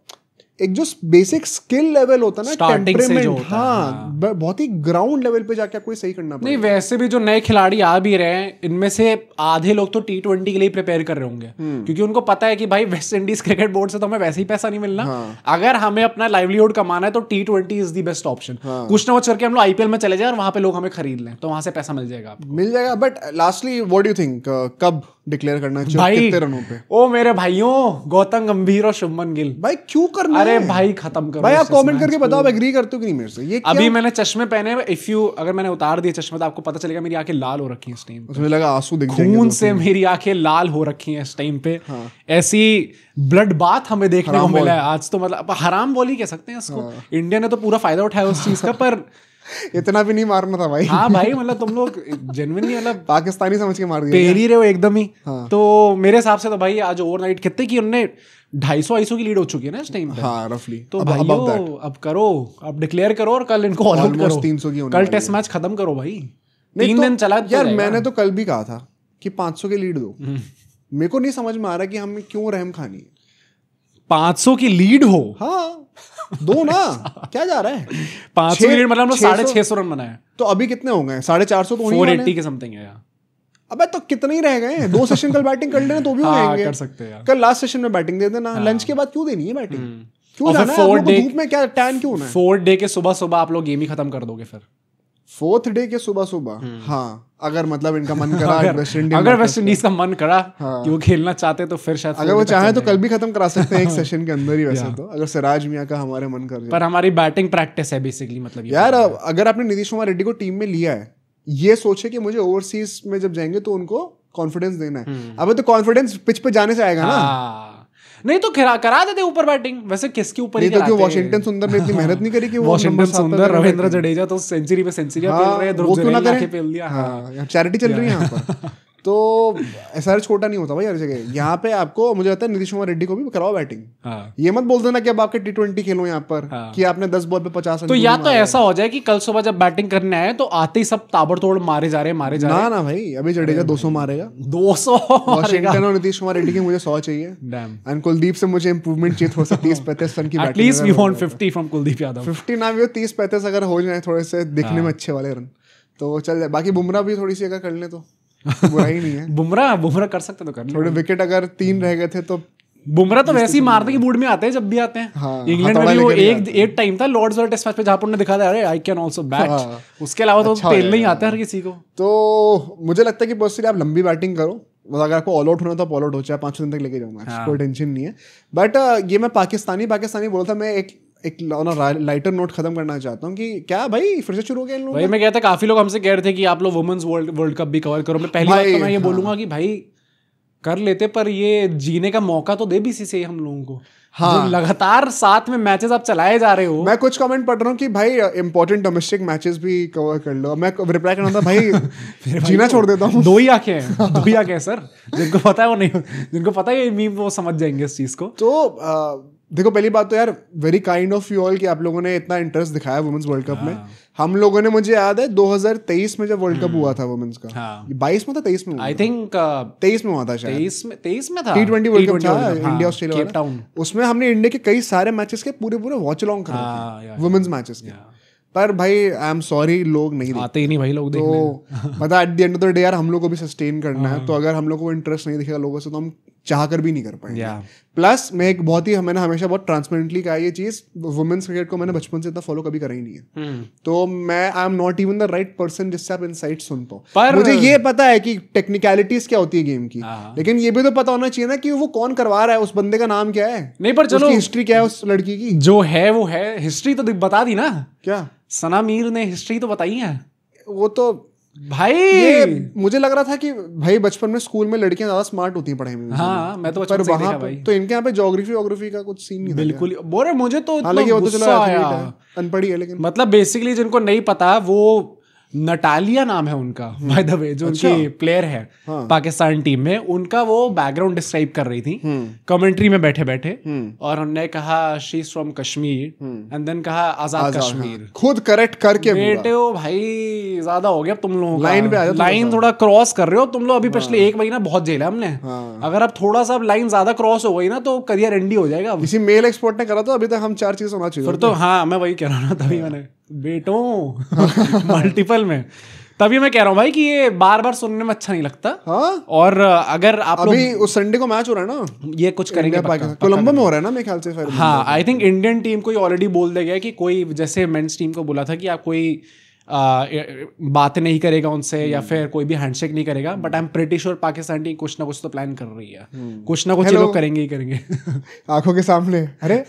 एक जो बेसिक स्किल लेवल होता है ना, टेम्परेमेंट, हाँ, बहुत ही ग्राउंड लेवल पे जाके आपको सही करना पड़ेगा। नहीं वैसे भी जो नए खिलाड़ी आ भी रहे हैं, इनमें से आधे लोग तो T20 के लिए प्रिपेयर कर रहे होंगे, क्योंकि उनको पता है कि भाई वेस्ट इंडीज क्रिकेट बोर्ड से तो हमें वैसे ही पैसा नहीं मिलना। अगर हमें अपना लाइवलिहुड कमाना है तो T20 is the best option. कुछ ना कुछ करके हम लोग IPL में चले जाए और वहां पे लोग हमें खरीद लें, तो वहां से पैसा मिल जाएगा आपको। मिल जाएगा। But lastly what do you think, कब डिक्लेयर करना चाहिए, कितने रनों पे? ओ मेरे भाइयों, गौतम गंभीर और शुभमन गिल। भाई क्यों करना? अरे भाई खत्म करो भाई, आप कमेंट करके बताओ आप एग्री करते हो कि नहीं मेरे से। ये अभी मैंने चश्मे पहने, इफ यू अगर मैंने उतार दिए चश्मे तो आपको पता चलेगा मेरी आंखें लाल हो रखी हैं इस टाइम पे। मुझे लगा आंसू दिख जाएंगे, खून से मेरी आंखें लाल हो रखी हैं इस टाइम पे। ऐसी ब्लड बाथ हमें देखने को मिला है आज तो, मतलब हराम बोली कह सकते हैं इसको। इंडिया ने तो पूरा फायदा उठाया उस चीज का, पर इतना भी नहीं मारना था भाई। हाँ भाई, मतलब तुम लोग जेन्युइनली मतलब पाकिस्तानी समझ के मार दिया, पेल ही रहे हो एकदम ही। हाँ। तो मेरे हिसाब से तो भाई आज ओवरनाइट कितने की उन्होंने 250 की लीड हो चुकी है ना इस टाइम पे। हाँ रफली। तो भाइयों अब करो, अब डिक्लेयर करो और कल इनको ऑल आउट करो। 300 की कल टेस्ट मैच खत्म करो भाई, 3 दिन चला यार। मैंने तो कल भी कहा था कि 500 की लीड दो। मेरे को नहीं समझ में आ रहा कि हमें क्यों रहम खानी है। 500 की लीड हो, हाँ दो ना, क्या जा रहा है 500 की लीड, मतलब हम लोग 650 रन बनाए। तो अभी कितने हो गए? 450 तो 480 के समथिंग है यार। अबे तो कितने ही रह गए? 2 सेशन कल बैटिंग कर लेना तो भी हो जाएंगे। कर सकते हैं कल लास्ट सेशन में बैटिंग दे देना, लंच के बाद क्यों देनी है बैटिंग? क्यों जाना है? आप लोग धूप में क्या टैन क्यों ना है? 4th डे के सुबह सुबह आप लोग गेम ही खत्म कर दोगे फिर। 4th डे के सुबह सुबह, हाँ अगर मतलब इनका मन करा, अगर वेस्ट इंडीज का मन करा कि वो खेलना चाहते तो फिर शायद अगर वो चाहे तो कल भी खत्म करा सकते हैं एक सेशन के अंदर ही वैसे तो, अगर सिराज मियां का हमारे मन कर जाए। पर हमारी बैटिंग प्रैक्टिस है बेसिकली, मतलब यार अगर आपने नीतीश कुमार रेड्डी को टीम में लिया है, ये सोचे कि मुझे ओवरसीज में जब जाएंगे तो उनको कॉन्फिडेंस देना है। अब तो कॉन्फिडेंस पिच पे जाने से आएगा ना। नहीं तो करा देते ऊपर बैटिंग, वैसे किसके ऊपर ही कराते? वॉशिंगटन सुंदर ने इतनी मेहनत नहीं करी कि वो वॉशिंगटन सुंदर, रविंद्र जडेजा तो सेंचुरी पे सेंचुरी खेल रहे हैं, ध्रुव जुरैल आके पेल दिया। हाँ चैरिटी चल रही है यहाँ पर। तो एसआर छोटा नहीं होता भाई हर जगह। यहाँ पे आपको मुझे लगता है नीतीश कुमार रेड्डी को भी कराओ बैटिंग। ये मत बोल देना कि अब आपके T20 खेलो यहाँ पर कि आपने 10 बॉल पे 50 रन। तो या तो ऐसा हो जाए कि कल सुबह जब बैटिंग करने आए तो आते ही सब ताबड़तोड़ मारे जा रहे हैं। ना भाई, अभी जडेजा 200 मारेगा, 200। वॉशिंगटन और नीतीश कुमार रेड्डी के मुझे 100 चाहिए, एंड कुलदीप से मुझे इंप्रूवमेंट चाहिए थोड़ा सा। 30-35 रन की batting, at least we want 50 from Kuldeep Yadav. 50 ना भी 30-35 अगर हो जाए थोड़े से दिखने में अच्छे वाले रन तो चल जाए। बाकी बुमराह भी थोड़ी सी अगर कर ले तो बुरा ही नहीं है। बुमराह कर सकते तो कर, थोड़े विकेट अगर 3 रह गए थे तो बुमराह तो वैसे ही मारने की मूड में आते हैं जब भी आते हैं। हाँ, इंग्लैंड में भी वो एक टाइम था लॉर्ड्स वाले टेस्ट मैच पे जहां पर उन्होंने दिखा था अरे आई कैन आल्सो बैट। उसके अलावा तो पेलने ही आता है हर किसी को। तो मुझे लगता है कि पर्सनली आप लंबी बैटिंग करो, अगर आपको ऑल आउट होना तो ऑल आउट हो, चाहे 5 दिन तक लेके जाऊंगा, कोई टेंशन नहीं है। बट ये मैं पाकिस्तानी बोला था, मैं एक लाइटर नोट खत्म करना चाहता हूँ कि क्या भाई फिर से शुरू हो गया इन लोगों। भाई मैं कहता काफी लोग हमसे कह रहे थे कि आप लोग वुमेन्स वर्ल्ड कप भी कवर करो। मैं पहली बात तो मैं ये बोलूंगा कि भाई कर लेते, पर ये जीने का मौका तो दे बीसीसीआई हम लोगों को। हाँ, लगातार 7 में मैचेस आप चलाए जा रहे हो। मैं कुछ कमेंट पढ़ रहा हूँ कि भाई इंपॉर्टेंट डोमेस्टिक मैचेस भी कवर कर लो। मैं रिप्लाई करना था भाई जीना छोड़ देता हूँ। 2 ही आंखें हैं सर, जिनको पता है वो नहीं, जिनको पता है ये मीम वो समझ जाएंगे इस चीज को। तो देखो पहली बात तो यार very kind of you all कि आप लोगों ने इतना इंटरेस्ट दिखाया वुमेन्स वर्ल्ड कप में। हम लोगों ने, मुझे याद है 2023 में जब वर्ल्ड कप हुआ था वुमेन्स का, 22 में था 23 में, आई थिंक 23 में हुआ था शायद, 23 में था T20 वर्ल्ड कप था इंडिया ऑस्ट्रेलिया वाला। उसमें हमने इंडिया के कई सारे मैचेस के पूरे वॉच अलोंग करे वुमेन्स मैचेस के। पर भाई आई एम सॉरी, लोग नहीं आते ही नहीं भाई लोग देखने। तो मतलब at the end of the day यार हम लोग को भी सस्टेन करना है, तो अगर हम लोग को इंटरेस्ट नहीं दिखेगा लोगों से तो हम चाह कर भी नहीं कर पाएंगे। प्लस मैं एक मैंने हमेशा बहुत ट्रांसपेरेंटली कहा ये चीज, वुमेन्स क्रिकेट को मैंने बचपन से इतना फॉलो कभी करा ही नहीं है। तो मैं I am not even the right person जिससे आप इनसाइट सुन पाओ। मुझे ये पता है कि टेक्निकलिटीज क्या होती है गेम की, लेकिन ये भी तो पता होना चाहिए ना कि वो कौन करवा रहा है, उस बंदे का नाम क्या है। नहीं पर चलो हिस्ट्री क्या है उस लड़की की, जो है वो है। हिस्ट्री तो बता दी ना, क्या सना मीर ने हिस्ट्री तो बताई है। वो तो भाई मुझे लग रहा था कि भाई बचपन में स्कूल में लड़कियां ज्यादा स्मार्ट होती हैं पढ़ाई में। हाँ, मैं तो बचपन से देखा भाई। तो इनके यहाँ पे ज्योग्राफी का कुछ सीन नहीं था बिल्कुल। बोरे मुझे तो गुस्सा आया, अनपढ़ी है लेकिन मतलब बेसिकली जिनको नहीं पता, वो नटालिया नाम है उनका बाय द वे, जो उनकी प्लेयर है पाकिस्तान टीम में, उनका वो बैकग्राउंड डिस्क्राइब कर रही थी कमेंट्री में बैठे बैठे, और उन्होंने कहा she is from Kashmir and then कहा आजाद कश्मीर। खुद करेक्ट करके बेटे हो भाई, ज्यादा हो गया तुम लोगों का, लाइन थोड़ा क्रॉस कर रहे हो तुम लोग। अभी पिछले 1 महीना बहुत झेला हमने, अगर अब थोड़ा सा लाइन ज्यादा क्रॉस हो गई ना तो करियर एंडी हो जाएगा। किसी मेल एक्सपोर्ट ने करा तो अभी तक हम 4 चीज होना चाहिए फिर तो। हाँ मैं वही कह रहा हूँ, तभी मैंने बेटों मल्टीपल में, तभी मैं कह रहा हूँ भाई कि ये बार बार सुनने में अच्छा नहीं लगता। हाँ? और अगर आप अभी उस संडे को मैच हो रहा है ना, ये कुछ करेंगे कोलंबो में हो रहा है ना मेरे ख्याल से। हाँ आई थिंक इंडियन टीम को ऑलरेडी बोल दिया गया कि कोई, जैसे मेंस टीम को बोला था कि आप कोई बातें नहीं करेगा उनसे या फिर कोई भी हैंडशेक नहीं करेगा, but I am pretty sure Pakistan team कुछ ना कुछ तो प्लान कर रही है, कुछ ना कुछ लोग करेंगे ही करेंगे आंखों के सामने। अरे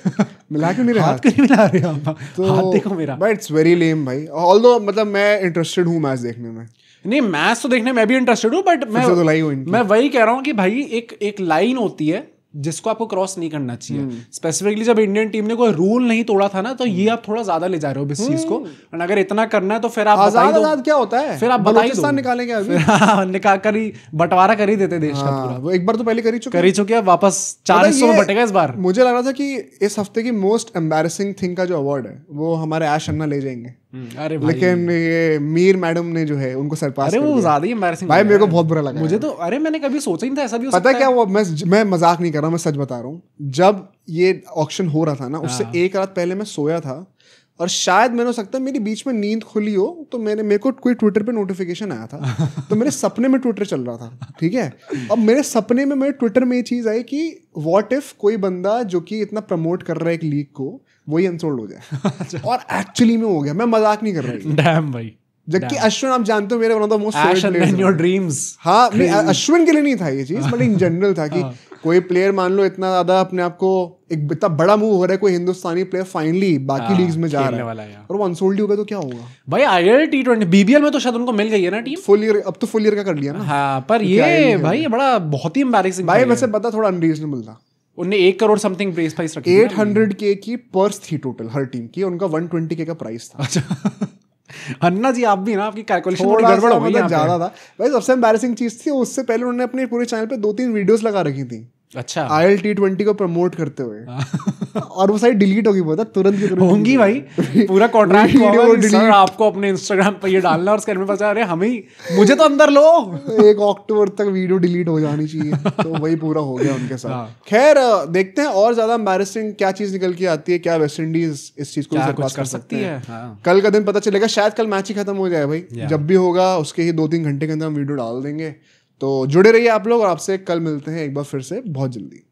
मिला क्यों नहीं रहा? हाथ क्यों नहीं मिला रहे आप? तो हाथ देखो मेरा। बट इट्स वेरी लेम भाई, ऑल्दो मतलब मैं इंटरेस्टेड हूँ मैच देखने में। नहीं मैच तो देखने में भी इंटरेस्टेड हूँ, बट मैं वही कह रहा हूँ कि भाई एक लाइन होती है जिसको आपको क्रॉस नहीं करना चाहिए। स्पेसिफिकली जब इंडियन टीम ने कोई रूल नहीं तोड़ा था ना, तो ये आप थोड़ा ज्यादा ले जा रहे हो इस चीज को। और अगर इतना करना है तो फिर आप आजाद क्या होता है, फिर आप बलूचिस्तान निकालेंगे अभी निकाल कर ही बंटवारा कर ही देते देश का पूरा। वो एक बार तो पहले कर ही चुके हैं, वापस 4 हिस्सों में बटेगा इस बार। मुझे लग रहा था कि इस हफ्ते की मोस्ट एम्बैरेसिंग थिंग का जो अवार्ड है वो हमारे ऐश अन्ना ले जाएंगे। अरे लेकिन ये मीर मैडम ने जो है उनको सरपास कर दिया। वो ज्यादा ही एम्बैरेसिंग भाई, मेरे को बहुत बुरा लगा मुझे तो। अरे मैंने कभी सोचा ही नहीं था ऐसा भी हो सकता है। पता क्या, वो मैं मजाक नहीं कर रहा, मैं सच बता रहा हूँ। जब ये ऑक्शन हो रहा था ना, उससे एक रात पहले मैं सोया था, और शायद मैंने हो सकता है मेरी बीच में नींद खुली हो, तो मेरे को कोई ट्विटर पे नोटिफिकेशन आया था, तो मेरे सपने में ट्विटर चल रहा था, ठीक है। अब मेरे सपने में मेरे ट्विटर में ये चीज़ आई कि व्हाट इफ कोई बंदा जो कि इतना प्रमोट कर रहा है एक लीग को, वही अनसोल्ड हो जाए। और एक्चुअली में हो गया, मैं मजाक नहीं कर रहा हूँ। डैम भाई, जबकि अश्विन आप जानते हो मेरे one of the most favourite players in your dreams. हाँ, नहीं अश्विन के लिए नहीं था ये चीज, बट इन जनरल था कि कोई प्लेयर मान लो इतना ज्यादा अपने आप को, एक इतना बड़ा मूव हो रहा है, कोई हिंदुस्तानी प्लेयर फाइनली बाकी लीग्स में जा रहा है और वो अनसोल्ड होगा तो क्या होगा भाई। IIL T20 BBL में तो शायद उनको मिल गई है ना टीम फुल ईयर, अब तो फुल ईयर का कर लिया ना। हाँ, पर ये भाई बड़ा बहुत ही एम्बैरेसिंग भाई। वैसे पता थोड़ा अनरीजनेबल था, उन्हें 1 करोड़ समथिंग प्राइस रखी, 800K की पर्स थी टोटल हर टीम की, उनका 120K का प्राइस था। अच्छा अन्ना जी, आप भी ना, आपकी कैलकुलेशन थोड़ी गड़बड़ हो गई, ज्यादा था भाई। सबसे एम्बैरेसिंग चीज थी, उससे पहले उन्होंने अपने पूरे चैनल पे 2-3 वीडियोस लगा रखी थी। अच्छा, IIL T20 को प्रमोट करते हुए और वो सारी डिलीट होगी, पता तुरंत की तुरंत होंगी भाई। पूरा कॉन्ट्रैक्ट सर आपको अपने इंस्टाग्राम पे ये डालना और उसके में पता, अरे हमें मुझे तो अंदर लो। 1 अक्टूबर तक वीडियो डिलीट हो जानी चाहिए, तो वही पूरा हो गया उनके साथ। खैर देखते हैं और ज्यादा एम्बैरेसिंग क्या चीज निकल के आती है, क्या वेस्ट इंडीज इस चीज को सरपास कर सकती है। कल का दिन पता चलेगा, शायद कल मैच ही खत्म हो जाए भाई। जब भी होगा उसके ही 2-3 घंटे के अंदर हम वीडियो डाल देंगे, तो जुड़े रहिए आप लोग, और आपसे कल मिलते हैं एक बार फिर से बहुत जल्दी।